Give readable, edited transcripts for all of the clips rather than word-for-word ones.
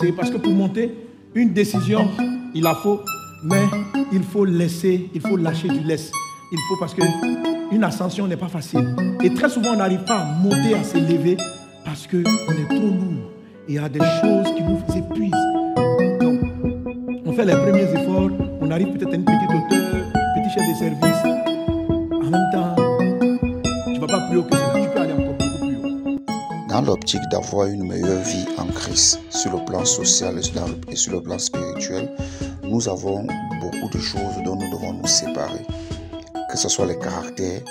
C'est parce que pour monter, une décision, il la faut, mais il faut laisser, il faut lâcher du lest. Il faut parce qu'une ascension n'est pas facile. Et très souvent, on n'arrive pas à monter, à s'élever parce qu'on est trop lourd. Et il y a des choses qui nous épuisent. Donc, on fait les premiers efforts, on arrive peut-être à une petite hauteur, petit chef de service. En même temps, tu ne vas pas plus haut que ça, tu peux aller encore beaucoup plus haut. Dans l'optique d'avoir une meilleure vie en Christ, sur le plan social et sur le plan spirituel, nous avons beaucoup de choses dont nous devons nous séparer. Que ce soit les caractères,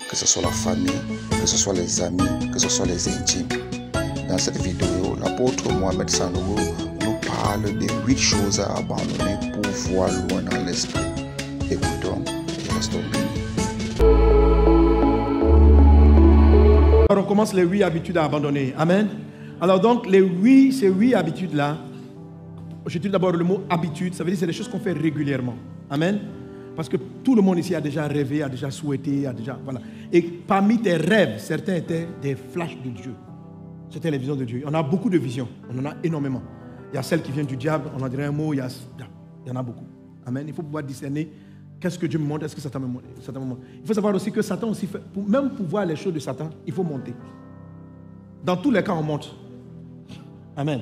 que ce soit la famille, que ce soit les amis, que ce soit les intimes. Dans cette vidéo, l'apôtre Mohamed Sanogo nous parle des 8 choses à abandonner pour voir loin dans l'esprit. Écoutons et restons bénis. Alors on commence les 8 habitudes à abandonner. Amen. Alors donc ces 8 habitudes-là, j'utilise d'abord le mot habitude, ça veut dire que c'est des choses qu'on fait régulièrement. Amen. Parce que tout le monde ici a déjà rêvé, a déjà souhaité, voilà. Et parmi tes rêves, certains étaient des flashs de Dieu. C'était les visions de Dieu. On a beaucoup de visions, on en a énormément. Il y a celles qui viennent du diable, on en dirait un mot, il y en a beaucoup. Amen. Il faut pouvoir discerner qu'est-ce que Dieu me montre, est-ce que Satan me montre. Il faut savoir aussi que Satan aussi fait, même pour voir les choses de Satan, il faut monter. Dans tous les cas, on monte. Amen.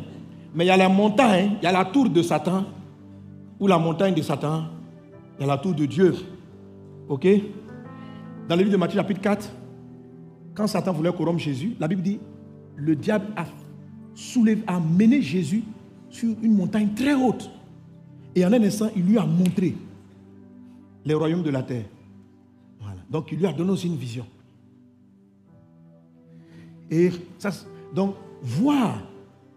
Mais il y a la montagne, il y a la tour de Satan, ou la montagne de Satan, il y a la tour de Dieu. Ok? Dans le livre de Matthieu chapitre 4, quand Satan voulait corrompre Jésus, la Bible dit, le diable a mené Jésus sur une montagne très haute. Et en un instant, il lui a montré les royaumes de la terre. Voilà. Donc, il lui a donné aussi une vision. Et ça, donc, voir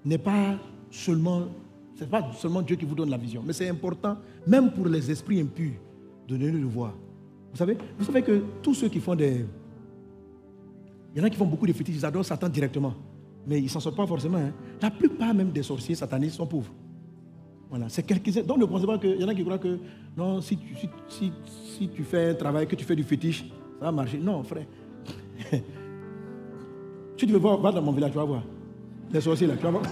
n'est pas seulement, c'est pas seulement Dieu qui vous donne la vision, mais c'est important, même pour les esprits impurs, de donner le voir. Vous savez que tous ceux qui font il y en a qui font beaucoup de fétiches, ils adorent Satan directement, mais ils ne s'en sortent pas forcément. Hein. La plupart même des sorciers satanistes sont pauvres. Voilà, c'est quelques-uns. Donc ne pensez pas qu'il y en a qui croient que non, si tu fais un travail, que tu fais du fétiche, ça va marcher. Non, frère. Tu veux voir dans mon village, tu vas voir. Les sorciers là, tu vas voir.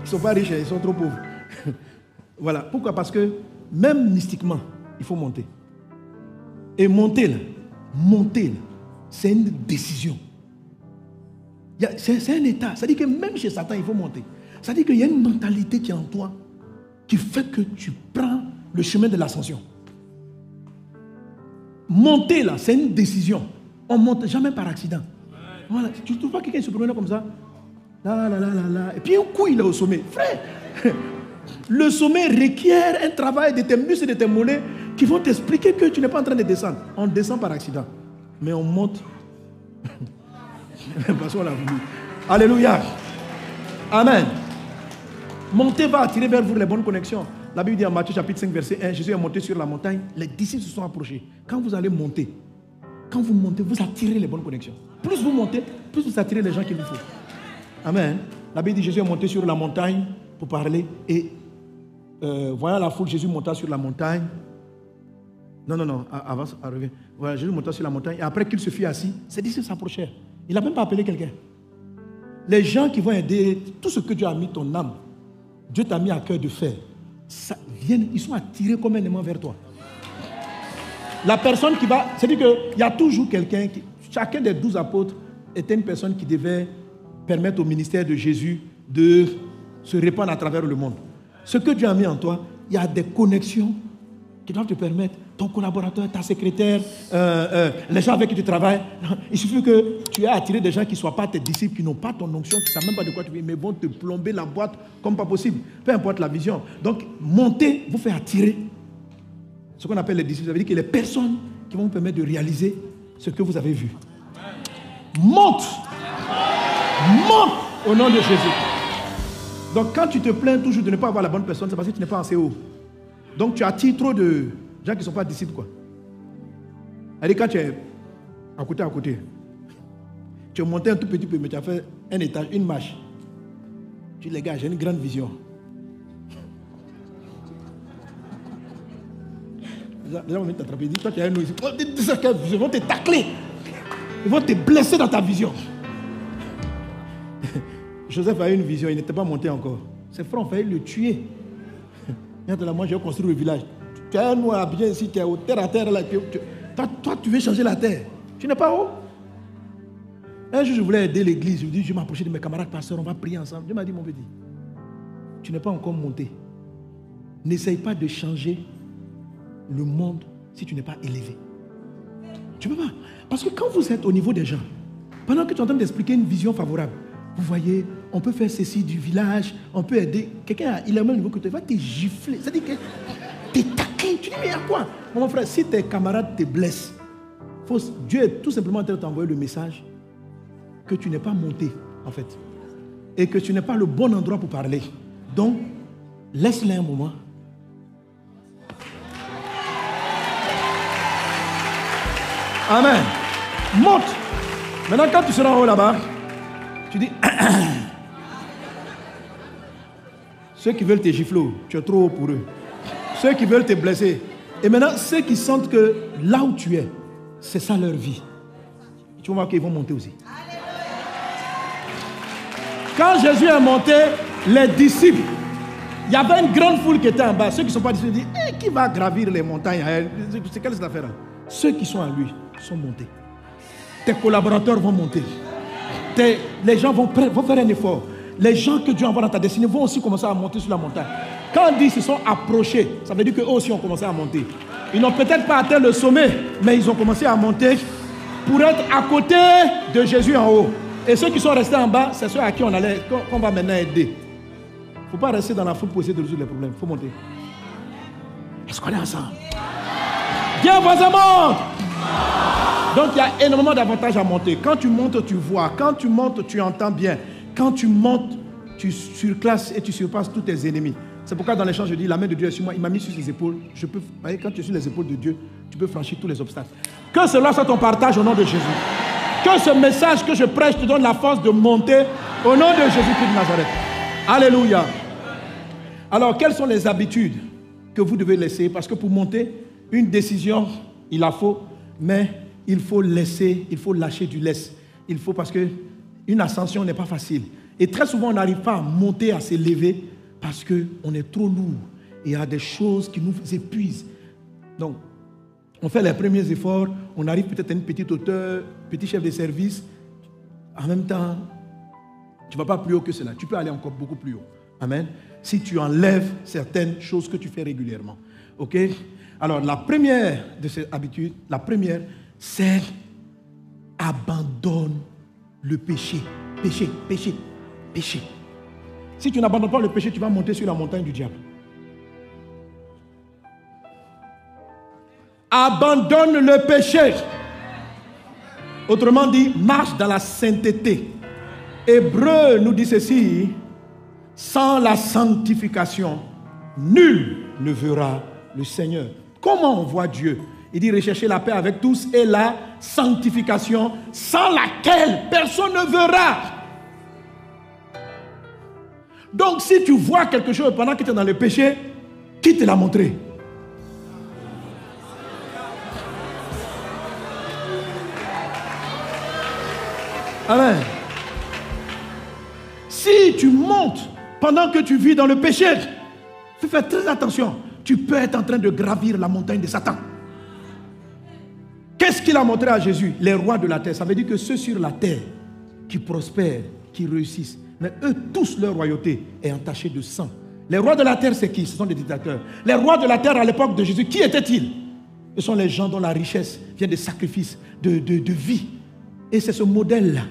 Ils ne sont pas riches, ils sont trop pauvres. Voilà. Pourquoi? Parce que même mystiquement, il faut monter. Et monter là, c'est une décision. C'est un état. Ça dit que même chez Satan, il faut monter. Ça dit qu'il y a une mentalité qui est en toi qui fait que tu prends le chemin de l'ascension. Monter là, c'est une décision. On ne monte jamais par accident. Voilà. Tu ne trouves pas quelqu'un qui se promène comme ça? Là. Et puis un coup, il est au sommet. Frère, le sommet requiert un travail de tes muscles et de tes mollets qui vont t'expliquer que tu n'es pas en train de descendre. On descend par accident. Mais on monte. Parce qu'on l'a voulu. Alléluia. Amen. Monter va attirer vers vous les bonnes connexions. La Bible dit en Matthieu chapitre 5 verset 1, Jésus est monté sur la montagne, les disciples se sont approchés. Quand vous allez monter, vous attirez les bonnes connexions. Plus vous montez, plus vous attirez les gens qu'il vous faut. Amen. La Bible dit Jésus est monté sur la montagne pour parler et voyant la foule, Jésus monta sur la montagne. Non, avance, revient. Voilà, Jésus monta sur la montagne et après qu'il se fut assis, ses disciples s'approchèrent. Il n'a même pas appelé quelqu'un. Les gens qui vont aider, tout ce que Dieu a mis ton âme, Dieu t'a mis à cœur de faire, ils sont attirés comme un aimant vers toi. La personne qui va, c'est-à-dire qu'il y a toujours quelqu'un, chacun des 12 apôtres était une personne qui devait permettre au ministère de Jésus de se répandre à travers le monde. Ce que Dieu a mis en toi, il y a des connexions qui doivent te permettre, ton collaborateur, ta secrétaire, les gens avec qui tu travailles. Il suffit que tu aies attiré des gens qui ne soient pas tes disciples, qui n'ont pas ton onction, qui ne savent même pas de quoi tu vis, mais vont te plomber la boîte comme pas possible. Peu importe la vision. Donc, monter vous fait attirer ce qu'on appelle les disciples. Ça veut dire que les personnes qui vont vous permettre de réaliser ce que vous avez vu. Monte au nom de Jésus. Donc, quand tu te plains toujours de ne pas avoir la bonne personne, c'est parce que tu n'es pas assez haut. Donc tu attires trop de gens qui ne sont pas disciples, quoi. C'est-à-dire quand tu es à côté, tu es monté un tout petit peu, mais tu as fait un étage, une marche. Tu dis, les gars, j'ai une grande vision. Les gens vont t'attraper, ils disent, toi tu es un nous ici. Ils vont te tacler. Ils vont te blesser dans ta vision. Joseph a eu une vision, il n'était pas monté encore. Ses frères ont failli le tuer. Moi, je vais construire le village. Tu as un noir bien ici, tu es au terre à terre. Là, toi, tu veux changer la terre. Tu n'es pas haut. Un jour, je voulais aider l'église. Je me dis, je vais m'approcher de mes camarades pasteurs, on va prier ensemble. Dieu m'a dit, mon petit, tu n'es pas encore monté. N'essaye pas de changer le monde si tu n'es pas élevé. Tu ne peux pas. Parce que quand vous êtes au niveau des gens, pendant que tu es en train d'expliquer une vision favorable, vous voyez, on peut faire ceci du village, on peut aider. Quelqu'un, il est au même niveau que toi, il va te gifler. C'est-à-dire que tu es taquin. Tu dis, mais à quoi? Mon frère, si tes camarades te blessent, Dieu est tout simplement en train de t'envoyer le message que tu n'es pas monté, en fait. Et que tu n'es pas le bon endroit pour parler. Donc, laisse-les un moment. Amen. Monte. Maintenant, quand tu seras en haut là-bas, tu dis, ceux qui veulent te gifler, tu es trop haut pour eux. Ceux qui veulent te blesser. Et maintenant, ceux qui sentent que là où tu es, c'est ça leur vie. Tu vas voir qu'ils vont monter aussi. Quand Jésus est monté, les disciples, il y avait une grande foule qui était en bas. Ceux qui ne sont pas disciples disent, qui va gravir les montagnes? C'est quelle affaire? Ceux qui sont à lui sont montés. Tes collaborateurs vont monter. Les gens vont faire un effort. Les gens que Dieu envoie dans ta destinée vont aussi commencer à monter sur la montagne. Quand on dit qu'ils se sont approchés, ça veut dire qu'eux aussi ont commencé à monter. Ils n'ont peut-être pas atteint le sommet, mais ils ont commencé à monter pour être à côté de Jésus en haut. Et ceux qui sont restés en bas, c'est ceux à qui qu'on va maintenant aider. Il ne faut pas rester dans la foule pour essayer de résoudre les problèmes. Il faut monter. Est-ce qu'on est ensemble? Viens, voisin, monte! Donc il y a énormément d'avantages à monter. Quand tu montes, tu vois. Quand tu montes, tu entends bien. Quand tu montes, tu surclasses et tu surpasses tous tes ennemis. C'est pourquoi dans les chants, je dis, la main de Dieu est sur moi. Il m'a mis sur ses épaules. Quand tu es sur les épaules de Dieu, tu peux franchir tous les obstacles. Que cela soit ton partage au nom de Jésus. Que ce message que je prêche te donne la force de monter au nom de Jésus-Christ de Nazareth. Alléluia. Alors, quelles sont les habitudes que vous devez laisser? Parce que pour monter, une décision, il la faut, mais il faut lâcher du lest. Il faut, parce que une ascension n'est pas facile. Et très souvent, on n'arrive pas à monter, à s'élever, parce qu'on est trop lourd. Et il y a des choses qui nous épuisent. Donc, on fait les premiers efforts, on arrive peut-être à une petite hauteur, petit chef de service. En même temps, tu ne vas pas plus haut que cela. Tu peux aller encore beaucoup plus haut. Amen. Si tu enlèves certaines choses que tu fais régulièrement. OK? Alors, la première de ces habitudes, c'est abandonne le péché. Péché. Si tu n'abandonnes pas le péché, tu vas monter sur la montagne du diable. Abandonne le péché. Autrement dit, marche dans la sainteté. Hébreu nous dit ceci: sans la sanctification, nul ne verra le Seigneur. Comment on voit Dieu? Il dit rechercher la paix avec tous et la sanctification, sans laquelle personne ne verra. Donc si tu vois quelque chose pendant que tu es dans le péché, qui te l'a montré? Amen. Si tu montes pendant que tu vis dans le péché, fais très attention. Tu peux être en train de gravir la montagne de Satan. Qu'est-ce qu'il a montré à Jésus? Les rois de la terre. Ça veut dire que ceux sur la terre qui prospèrent, qui réussissent, mais eux tous, leur royauté est entachée de sang. Les rois de la terre, c'est qui? Ce sont des dictateurs. Les rois de la terre à l'époque de Jésus, qui étaient-ils? Ce sont les gens dont la richesse vient des sacrifices, de vie. Et c'est ce modèle-là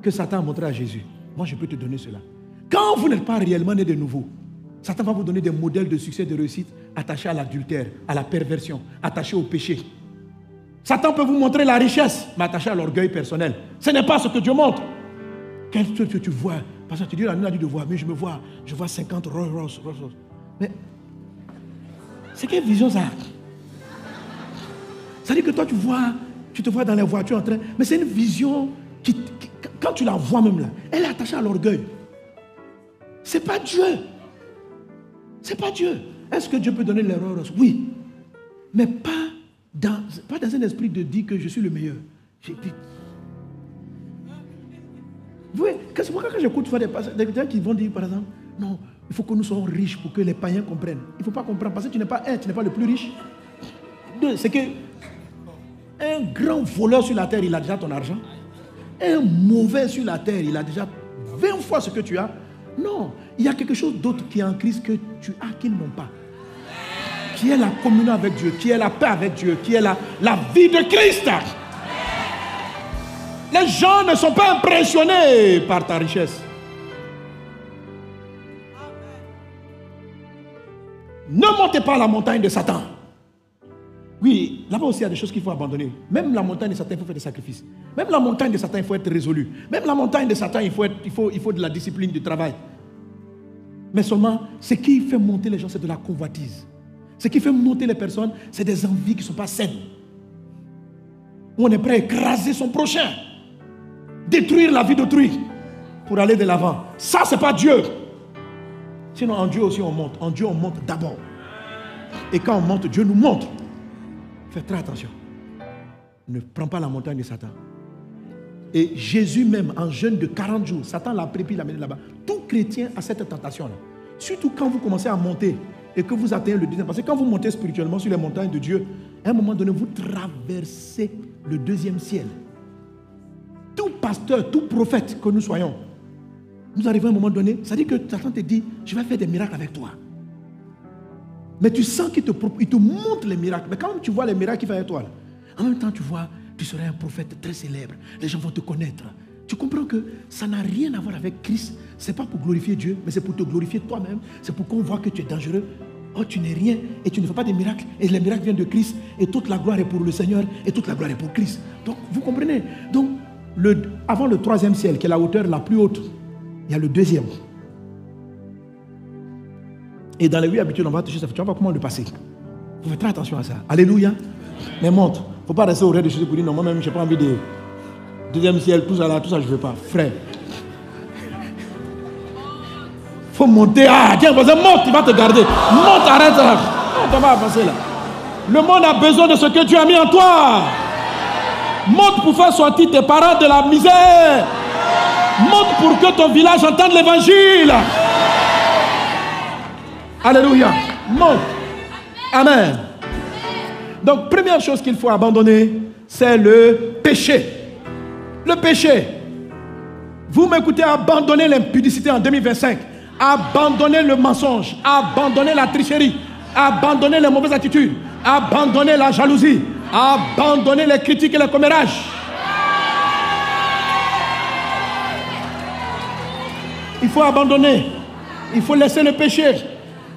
que Satan a montré à Jésus. Moi, je peux te donner cela. Quand vous n'êtes pas réellement né de nouveau, Satan va vous donner des modèles de succès, de réussite attachés à l'adultère, à la perversion, attachés au péché. Satan peut vous montrer la richesse, mais attaché à l'orgueil personnel. Ce n'est pas ce que Dieu montre. Qu'est-ce que tu vois? Parce que tu dis, la nuit a dit de voir, mais je vois 50 Rolls Royce. Mais c'est quelle vision ça? Ça dit que toi tu te vois dans les voitures en train, mais c'est une vision qui, quand tu la vois même là, elle est attachée à l'orgueil. C'est pas Dieu. C'est pas Dieu. Est-ce que Dieu peut donner les Rolls Royce? Oui. Mais pas dans un esprit de dire que je suis le meilleur. Vous voyez, C'est pourquoi quand j'écoute des gens qui vont dire, par exemple, non, il faut que nous soyons riches pour que les païens comprennent. Il ne faut pas comprendre parce que tu n'es pas le plus riche. Deux, c'est que un grand voleur sur la terre, il a déjà ton argent. Un mauvais sur la terre, il a déjà 20 fois ce que tu as. Non, il y a quelque chose d'autre qui est en Christ que tu as qu'ils n'ont pas. Qui est la communion avec Dieu, qui est la paix avec Dieu, qui est la vie de Christ. Les gens ne sont pas impressionnés par ta richesse. Ne montez pas la montagne de Satan. Oui, là-bas aussi il y a des choses qu'il faut abandonner. Même la montagne de Satan, il faut faire des sacrifices. Même la montagne de Satan, il faut être résolu. Même la montagne de Satan, il faut de la discipline, du travail. Mais seulement, ce qui fait monter les gens, c'est de la convoitise. Ce qui fait monter les personnes, c'est des envies qui ne sont pas saines. On est prêt à écraser son prochain, détruire la vie d'autrui pour aller de l'avant. Ça, ce n'est pas Dieu. Sinon, en Dieu aussi, on monte. En Dieu, on monte d'abord. Et quand on monte, Dieu nous montre. Faites très attention. Ne prends pas la montagne de Satan. Et Jésus même, en jeûne de 40 jours, Satan l'a pris, puis l'a mené là-bas. Tout chrétien a cette tentation-là. Surtout quand vous commencez à monter et que vous atteignez le deuxième. Parce que quand vous montez spirituellement sur les montagnes de Dieu, à un moment donné, vous traversez le deuxième ciel. Tout pasteur, tout prophète que nous soyons, nous arrivons à un moment donné, ça dit que Satan te dit, je vais faire des miracles avec toi. Mais tu sens qu'il te montre les miracles. Mais quand tu vois les miracles qu'il fait avec toi, là, en même temps tu vois, tu seras un prophète très célèbre. Les gens vont te connaître. Tu comprends que ça n'a rien à voir avec Christ. Ce n'est pas pour glorifier Dieu, mais c'est pour te glorifier toi-même. C'est pour qu'on voit que tu es dangereux. Oh, tu n'es rien et tu ne fais pas des miracles. Et les miracles viennent de Christ. Et toute la gloire est pour le Seigneur. Et toute la gloire est pour Christ. Donc, vous comprenez? Donc, avant le troisième ciel, qui est la hauteur la plus haute, il y a le deuxième. Et dans les 8 habitudes, on va toucher ça. Tu vas voir comment le passer. Il faut faire très attention à ça. Alléluia. Mais monte. Il ne faut pas rester au rez de Jésus pour dire non, moi-même, je n'ai pas envie de. Deuxième ciel, tout ça, je ne veux pas. Frère. Il faut monter. Ah, tiens, monte, il va te garder. Monte, arrête là. Non, tu vas avancer là. Le monde a besoin de ce que Dieu a mis en toi. Monte pour faire sortir tes parents de la misère. Monte pour que ton village entende l'évangile. Alléluia. Monte. Amen. Donc, première chose qu'il faut abandonner, c'est le péché. Le péché. Vous m'écoutez, abandonner l'impudicité en 2025. Abandonner le mensonge. Abandonner la tricherie. Abandonner les mauvaises attitudes. Abandonner la jalousie. Abandonner les critiques et les commérages. Il faut abandonner. Il faut laisser le péché.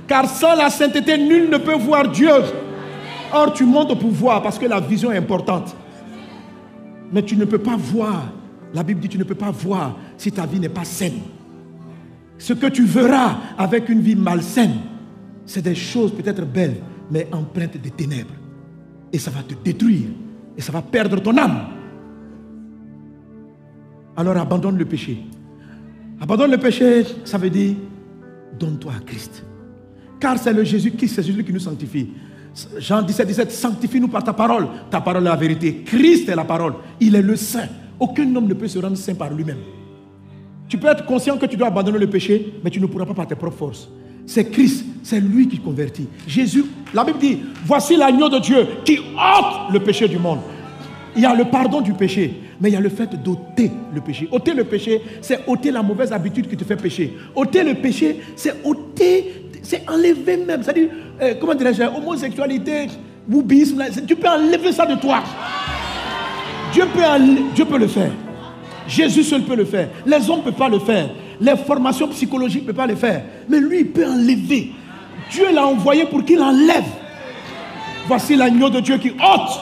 Car sans la sainteté, nul ne peut voir Dieu. Or, tu montes au pouvoir parce que la vision est importante. Mais tu ne peux pas voir. La Bible dit tu ne peux pas voir si ta vie n'est pas saine. Ce que tu verras avec une vie malsaine, c'est des choses peut-être belles, mais empreintes de ténèbres. Et ça va te détruire. Et ça va perdre ton âme. Alors abandonne le péché. Abandonne le péché, ça veut dire donne-toi à Christ. Car c'est le Jésus-Christ, c'est Jésus qui nous sanctifie. Jean 17, 17, sanctifie-nous par ta parole. Ta parole est la vérité. Christ est la parole. Il est le saint. Aucun homme ne peut se rendre saint par lui-même. Tu peux être conscient que tu dois abandonner le péché, mais tu ne pourras pas par tes propres forces. C'est Christ, c'est lui qui convertit. Jésus, la Bible dit, voici l'agneau de Dieu qui ôte le péché du monde. Il y a le pardon du péché, mais il y a le fait d'ôter le péché. Ôter le péché, c'est ôter la mauvaise habitude qui te fait pécher. Ôter le péché, c'est ôter, c'est enlever même. C'est-à-dire, comment dirais-je, homosexualité, boubisme, tu peux enlever ça de toi. Dieu peut le faire. Jésus seul peut le faire. Les hommes ne peuvent pas le faire. Les formations psychologiques ne peuvent pas le faire. Mais lui, il peut enlever. Dieu l'a envoyé pour qu'il enlève. Voici l'agneau de Dieu qui ôte.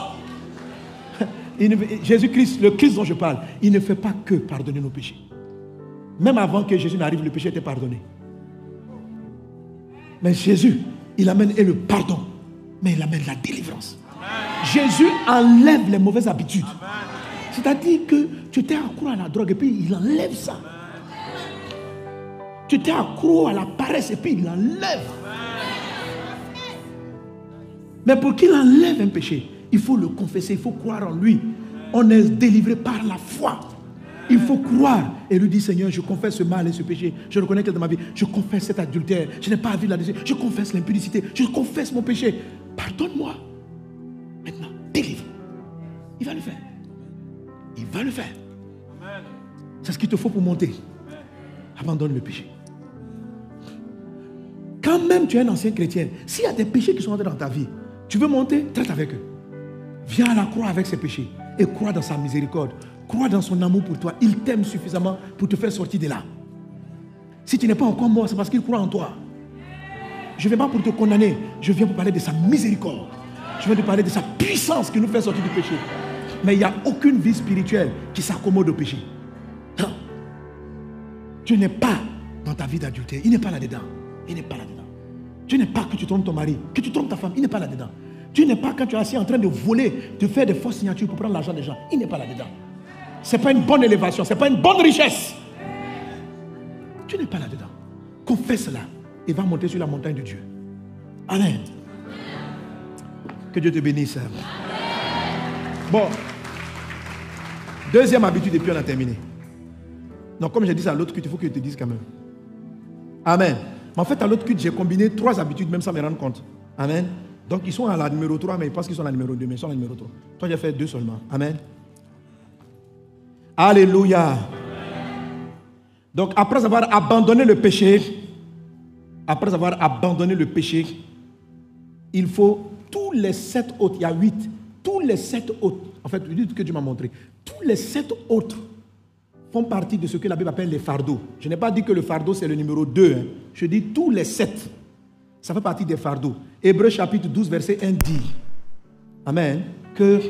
Jésus-Christ, le Christ dont je parle, il ne fait pas que pardonner nos péchés. Même avant que Jésus n'arrive, le péché était pardonné. Mais Jésus, il amène le pardon, mais il amène la délivrance. Jésus enlève les mauvaises habitudes. C'est-à-dire que tu t'es accro à la drogue et puis il enlève ça. Tu t'es accro à la paresse et puis il enlève. Mais pour qu'il enlève un péché, il faut le confesser, il faut croire en lui. On est délivré par la foi. Il faut croire et lui dire, Seigneur, je confesse ce mal et ce péché. Je reconnais que dans ma vie, je confesse cet adultère. Je n'ai pas envie de la décision. Je confesse l'impudicité. Je confesse mon péché. Pardonne-moi. Maintenant, délivre. Il va le faire. Il va le faire. C'est ce qu'il te faut pour monter. Abandonne le péché. Quand même tu es un ancien chrétien, s'il y a des péchés qui sont entrés dans ta vie, tu veux monter, traite avec eux. Viens à la croix avec ces péchés et crois dans sa miséricorde. Crois dans son amour pour toi. Il t'aime suffisamment pour te faire sortir de là. Si tu n'es pas encore mort, c'est parce qu'il croit en toi. Je ne viens pas pour te condamner. Je viens pour parler de sa miséricorde. Je viens te parler de sa puissance qui nous fait sortir du péché. Mais il n'y a aucune vie spirituelle qui s'accommode au péché. Non. Tu n'es pas dans ta vie d'adultère. Il n'est pas là-dedans. Il n'est pas là-dedans. Tu n'es pas que tu trompes ton mari, que tu trompes ta femme. Il n'est pas là-dedans. Tu n'es pas quand tu es assis en train de voler, de faire des fausses signatures pour prendre l'argent des gens. Il n'est pas là-dedans. Ce n'est pas une bonne élévation. Ce n'est pas une bonne richesse. Tu n'es pas là-dedans. Confesse cela et va monter sur la montagne de Dieu. Amen. Que Dieu te bénisse. Bon. Deuxième habitude et puis on a terminé. Donc comme j'ai dit ça à l'autre culte, il faut que je te dise quand même. Amen. Mais en fait à l'autre culte, j'ai combiné 3 habitudes même sans me rendre compte. Amen. Donc ils sont à la numéro 3, mais ils pensent qu'ils sont à la numéro 2, mais ils sont à la numéro 3. Toi j'ai fait 2 seulement. Amen. Alléluia. Donc après avoir abandonné le péché, il faut tous les 7 autres, il y a 8, tous les 7 autres, en fait, ce que Dieu m'a montré, tous les 7 autres font partie de ce que la Bible appelle les fardeaux. Je n'ai pas dit que le fardeau c'est le numéro 2, hein. Je dis tous les 7, ça fait partie des fardeaux. Hébreux chapitre 12 verset 1 dit, amen, que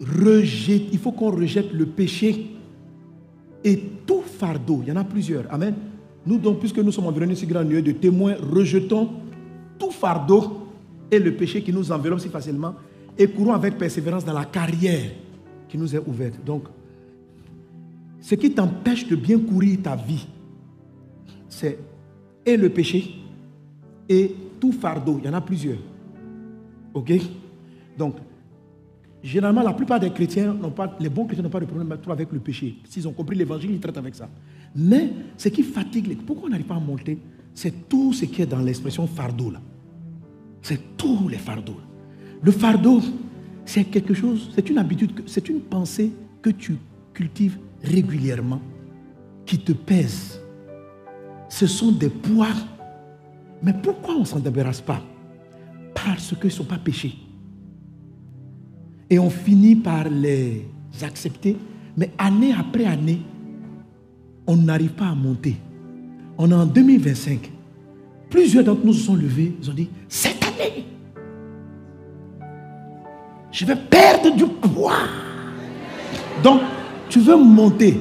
il faut qu'on rejette le péché et tout fardeau. Il y en a plusieurs. Amen. Nous donc, puisque nous sommes environnés de ce grand lieu de témoins, rejetons tout fardeau et le péché qui nous enveloppe si facilement et courons avec persévérance dans la carrière qui nous est ouverte. Donc, ce qui t'empêche de bien courir ta vie, c'est et le péché et tout fardeau. Il y en a plusieurs. Ok? Donc, généralement, la plupart des chrétiens les bons chrétiens n'ont pas de problème avec le péché. S'ils ont compris l'évangile, ils traitent avec ça. Mais ce qui fatigue, pourquoi on n'arrive pas à monter, c'est tout ce qui est dans l'expression fardeau là. C'est tous les fardeaux. Le fardeau, c'est quelque chose, c'est une habitude, c'est une pensée que tu cultives régulièrement, qui te pèse. Ce sont des poids. Mais pourquoi on ne s'en débarrasse pas? Parce qu'ils ne sont pas péchés. Et on finit par les accepter, mais année après année, on n'arrive pas à monter. On est en 2025. Plusieurs d'entre nous se sont levés, ils ont dit, cette année, je vais perdre du poids. Donc, tu veux monter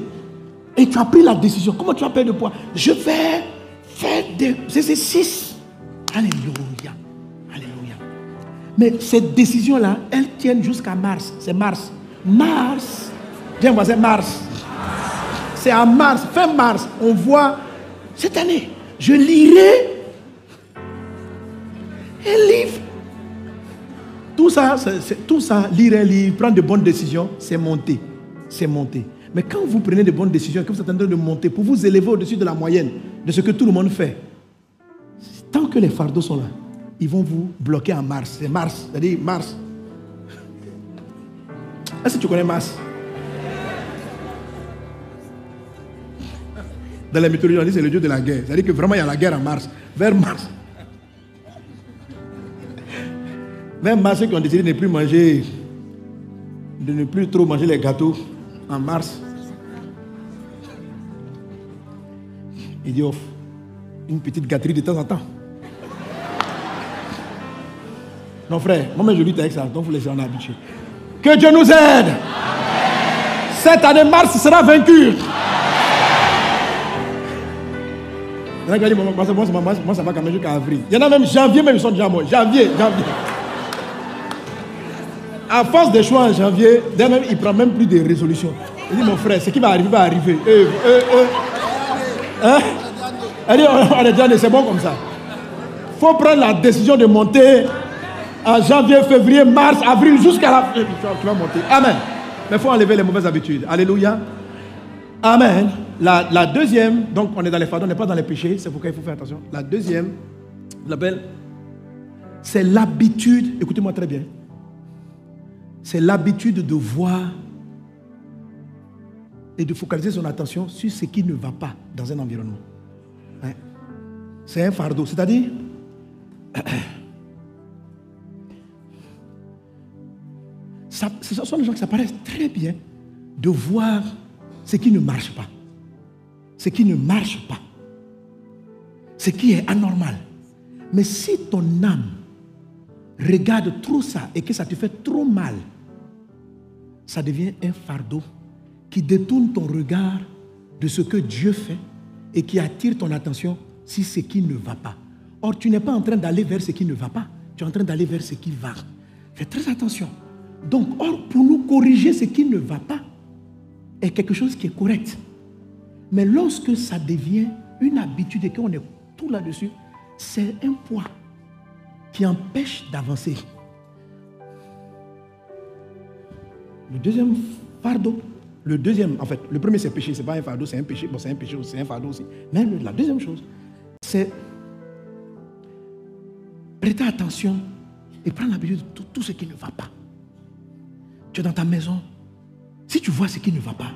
et tu as pris la décision. Comment tu vas perdre du poids? Je vais faire des exercices. Alléluia. Alléluia. Mais cette décision-là, elles tiennent jusqu'à mars. C'est mars. Mars. Viens voir, c'est mars. C'est à mars, fin mars. On voit, cette année, je lirai un livre. Tout ça, lire un livre, prendre de bonnes décisions, c'est monter. C'est monter. Mais quand vous prenez de bonnes décisions, que vous êtes en train de monter pour vous élever au-dessus de la moyenne, de ce que tout le monde fait, tant que les fardeaux sont là, ils vont vous bloquer en mars. C'est mars, c'est-à-dire mars. Est-ce que tu connais Mars? Dans la mythologie, on dit c'est le dieu de la guerre. C'est-à-dire que vraiment il y a la guerre en mars. Vers mars. Vers mars, ceux qui ont décidé de ne plus manger, de ne plus trop manger les gâteaux en mars. Il dit offre une petite gâterie de temps en temps. Non frère, moi je lutte avec ça, donc vous laissez en habituer. Que Dieu nous aide. Amen. Cette année, mars sera vaincu. Il y en a qui disent, moi ça va quand même jusqu'à avril. Il y en a même janvier, même ils sont déjà morts. Janvier. À force des choix en janvier, même, il ne prend même plus de résolutions. Il dit, mon frère, ce qui va arriver va arriver. Hein? Elle dit, on est déjà, c'est bon comme ça. Il faut prendre la décision de monter en janvier, février, mars, avril, jusqu'à la fin. Tu vas monter. Amen. Mais il faut enlever les mauvaises habitudes. Alléluia. Amen. La deuxième, donc on est dans les fardeaux, on n'est pas dans les péchés, c'est pourquoi il faut faire attention. La deuxième, je l'appelle, c'est l'habitude, écoutez-moi très bien, c'est l'habitude de voir et de focaliser son attention sur ce qui ne va pas dans un environnement. Hein? C'est un fardeau, c'est-à-dire, ce sont des gens qui s'apparaissent très bien de voir ce qui ne marche pas. Ce qui ne marche pas. Ce qui est anormal. Mais si ton âme regarde trop ça et que ça te fait trop mal, ça devient un fardeau qui détourne ton regard de ce que Dieu fait et qui attire ton attention sur ce qui ne va pas. Or, tu n'es pas en train d'aller vers ce qui ne va pas. Tu es en train d'aller vers ce qui va. Fais très attention. Donc, pour nous corriger ce qui ne va pas, est quelque chose qui est correct. Mais lorsque ça devient une habitude et qu'on est tout là-dessus, c'est un poids qui empêche d'avancer. Le deuxième fardeau, le premier c'est péché, c'est pas un fardeau, c'est un péché. Bon, c'est un péché aussi, c'est un fardeau aussi. Mais la deuxième chose, c'est prêter attention et prendre l'habitude de tout ce qui ne va pas. Tu es dans ta maison. Si tu vois ce qui ne va pas,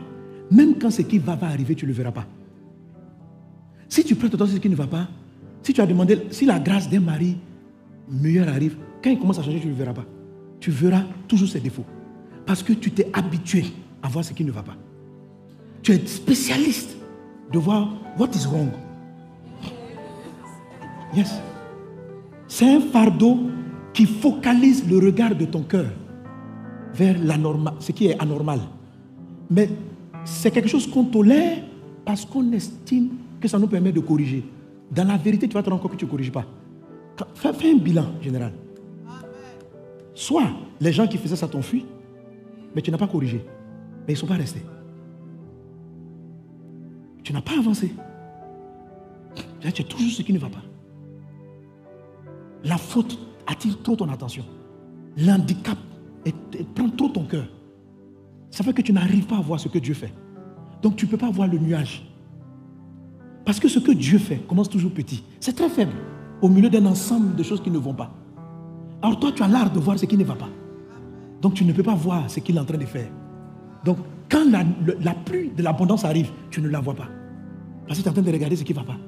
même quand ce qui va arriver, tu ne le verras pas. Si tu prêtes attention à ce qui ne va pas, si tu as demandé, si la grâce d'un mari meilleur arrive, quand il commence à changer, tu ne le verras pas. Tu verras toujours ses défauts. Parce que tu t'es habitué à voir ce qui ne va pas. Tu es spécialiste de voir what is wrong. Yes. C'est un fardeau qui focalise le regard de ton cœur vers ce qui est anormal. Mais c'est quelque chose qu'on tolère parce qu'on estime que ça nous permet de corriger. Dans la vérité, tu vas te rendre compte que tu ne corriges pas. Fais un bilan général. Soit les gens qui faisaient ça t'ont fui, mais tu n'as pas corrigé. Mais ils ne sont pas restés. Tu n'as pas avancé. Tu as toujours ce qui ne va pas. La faute attire trop ton attention. L'handicap prend trop ton cœur. Ça fait que tu n'arrives pas à voir ce que Dieu fait. Donc tu ne peux pas voir le nuage. Parce que ce que Dieu fait commence toujours petit. C'est très faible au milieu d'un ensemble de choses qui ne vont pas. Alors toi, tu as l'art de voir ce qui ne va pas. Donc tu ne peux pas voir ce qu'il est en train de faire. Donc quand la pluie de l'abondance arrive, tu ne la vois pas. Parce que tu es en train de regarder ce qui ne va pas.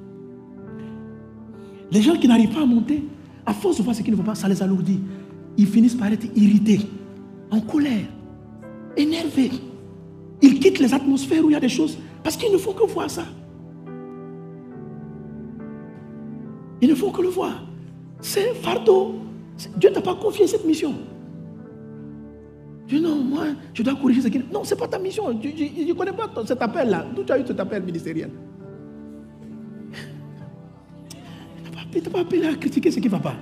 Les gens qui n'arrivent pas à monter, à force de voir ce qui ne va pas, ça les alourdit. Ils finissent par être irrités, en colère, énervés. Ils quittent les atmosphères où il y a des choses parce qu'ils ne font que voir ça. Ils ne font que le voir. C'est un fardeau. Dieu ne t'a pas confié cette mission. Tu dis non, moi, je dois corriger ce qui... Non, ce n'est pas ta mission. Je ne connais pas cet appel-là. D'où tu as eu cet appel ministériel? Il ne t'a pas appelé à critiquer ce qui ne va pas.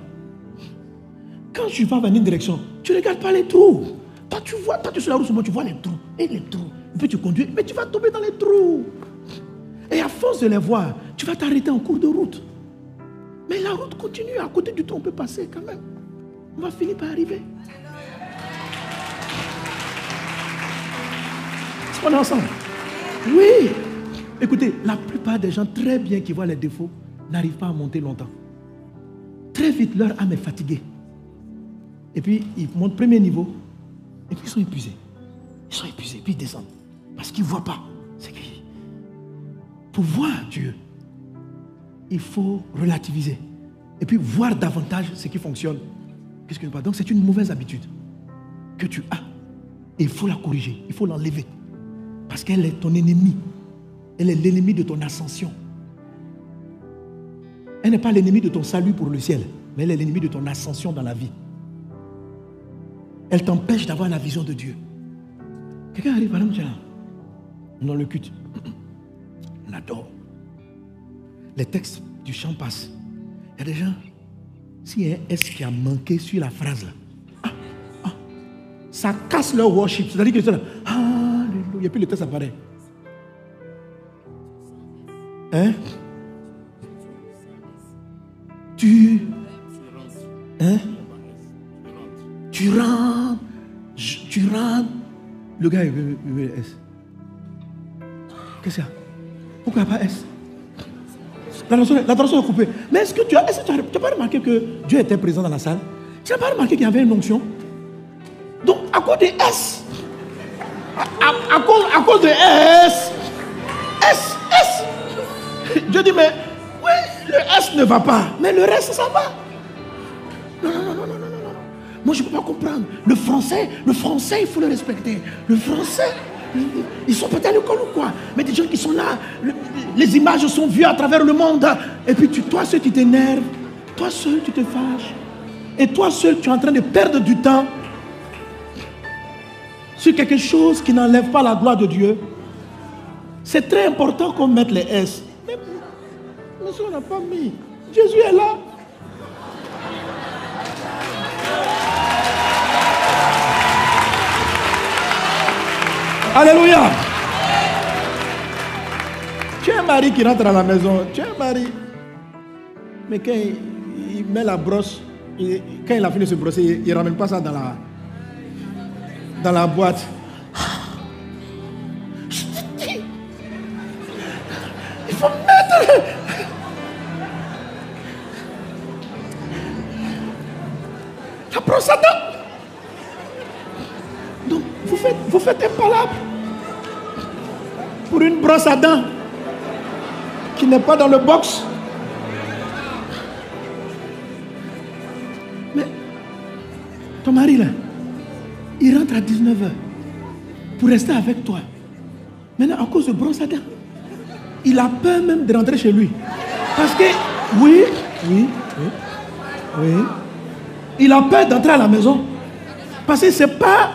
Quand tu vas dans une direction, tu ne regardes pas les trous. Toi, tu es sur la route, souvent, tu vois les trous. Et les trous. Et puis tu conduis, mais tu vas tomber dans les trous. Et à force de les voir, tu vas t'arrêter en cours de route. Mais la route continue. À côté du trou, on peut passer quand même. On va finir par arriver. Est-ce qu'on est ensemble? Oui. Écoutez, la plupart des gens très bien qui voient les défauts n'arrivent pas à monter longtemps. Très vite, leur âme est fatiguée. Et puis, ils montent premier niveau. Et puis, ils sont épuisés. Ils sont épuisés. Puis, ils descendent. Parce qu'ils ne voient pas. Pour voir Dieu, il faut relativiser. Et puis, voir davantage ce qui fonctionne. Qu'est-ce que je ne sais pas. Donc, c'est une mauvaise habitude que tu as. Et il faut la corriger. Il faut l'enlever. Parce qu'elle est ton ennemi. Elle est l'ennemi de ton ascension. Elle n'est pas l'ennemi de ton salut pour le ciel. Mais elle est l'ennemi de ton ascension dans la vie. Elle t'empêche d'avoir la vision de Dieu. Quelqu'un arrive, madame, tiens, dans le culte. On adore. Les textes du chant passent. Il y a des gens, s'il y a un S qui a manqué sur la phrase là, ça casse leur worship. C'est-à-dire que c'est là, alléluia, et puis le texte apparaît. Hein? Tu rentres. Le gars, il veut S. Qu'est-ce qu'il y a? Pourquoi il n'y a pas S? La traduction est coupée. Mais est-ce que tu n'as pas remarqué que Dieu était présent dans la salle? Tu n'as pas remarqué qu'il y avait une onction? Donc, à cause des S, à cause de S, Dieu dit, mais oui, le S ne va pas, mais le reste, ça va. Non. Moi, je ne peux pas comprendre. Le français, il faut le respecter. Le français, ils sont peut-être à l'école ou quoi. Mais des gens qui sont là, les images sont vues à travers le monde. Et puis, toi seul, tu t'énerves. Toi seul, tu te fâches. Et toi seul, tu es en train de perdre du temps sur quelque chose qui n'enlève pas la gloire de Dieu. C'est très important qu'on mette les S. Mais si on n'a pas mis, Jésus est là. Alléluia. Tu as un mari qui rentre à la maison. Tu as un mari. Mais quand il met la brosse, quand il a fini de se brosser, il ne ramène pas ça dans la boîte. Il faut mettre. La brosse à dents. Donc, vous faites un palabre pour une brosse à dents qui n'est pas dans le box. Mais ton mari là, il rentre à 19h pour rester avec toi. Maintenant, à cause de brosse à dents, il a peur même de rentrer chez lui. Parce que, oui, il a peur d'entrer à la maison. Parce que c'est pas,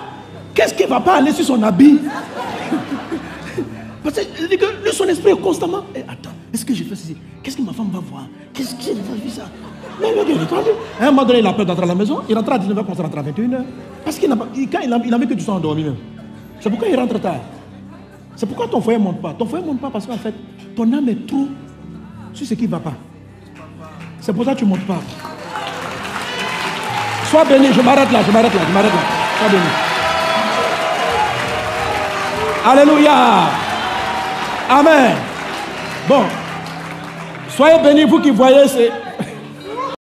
qu'est-ce qui ne va pas aller sur son habit. Parce que son esprit est constamment, attends, est-ce que je fais ceci? Qu'est-ce que ma femme va voir? Qu'est-ce que va voir ça? Mais le gars, à un moment donné, il a peur d'entrer à la maison. Il rentre à 19h quand il rentre à 21h. Parce qu'il n'avait que du temps endormi même. C'est pourquoi il rentre tard. C'est pourquoi ton foyer ne monte pas. Ton foyer ne monte pas parce qu'en fait, ton âme est trop sur ce qui ne va pas. C'est pour ça que tu ne montes pas. Sois béni, je m'arrête là. Sois béni. Alléluia. Amen. Bon. Soyez bénis, vous qui voyez, c'est